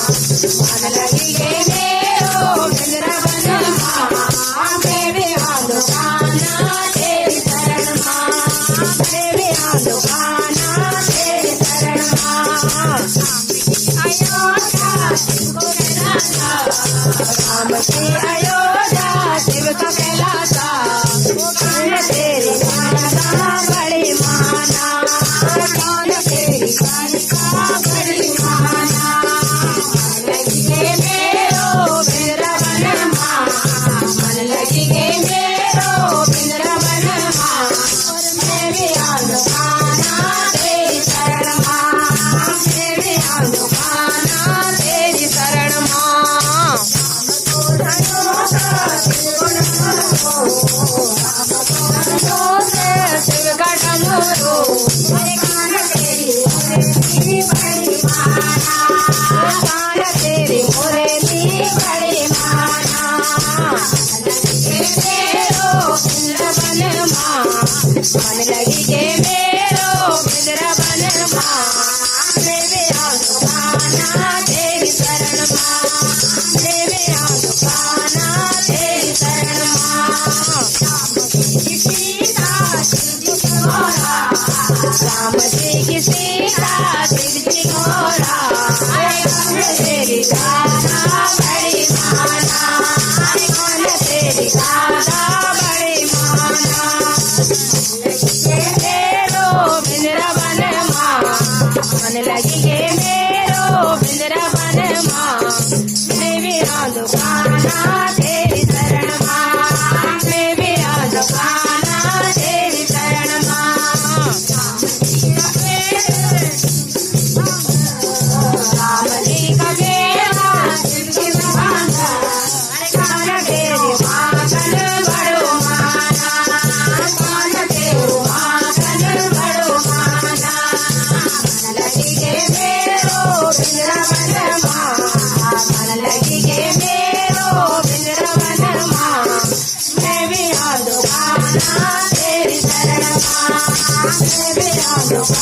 मन लगी गे मेरो वृंदावन माँ मेरे दुकाना तेरी शरण माँ मेरे दुकाना तेरी शरण माँ अयोध्या शिव को कैलासा राम की अयोध्या शिव का कैलासा कान तेरी कानका बड़ी माना कान तेरी कानका बड़ी माना लगी गे मेरो वृंदावन माँ मन लगी गे मेरो वृंदावन माँ मेरे दुकाना तेरी शरण माँ मेरे दुकाना तेरी शरण माँ शिव का डमरू कान तेरी बड़ी माना कान तेरी मुरली बड़ी माना मेरो वृंदावन माँ मन लगी गे मेरो वृंदावन माँ मेरे दुकाना तेरी शरण माँ मेरे दुकाना तेरी शरण माँ राम जी की सीता शिव जी घोड़ा कौन तेरी दादा बड़ी माना कौन तेरी दादा बड़ी माना मेरो वृंदावन माँ मन लगी गे मेरो वृंदावन माँ मेरी दुकाना तेरी शरण माँ मेरी दुकाना तेरी शरण माँ राम जी का बेटा शिव जी बांधा कान तेरी माखन बड़ो माना कान तेरू माखन बड़ो माना मन लगी गे मेरो वृंदावन माँ मन लगी गे मेरो वृंदावन माँ मेरी दुकाना तेरी शरण माँ मेरी दुकाना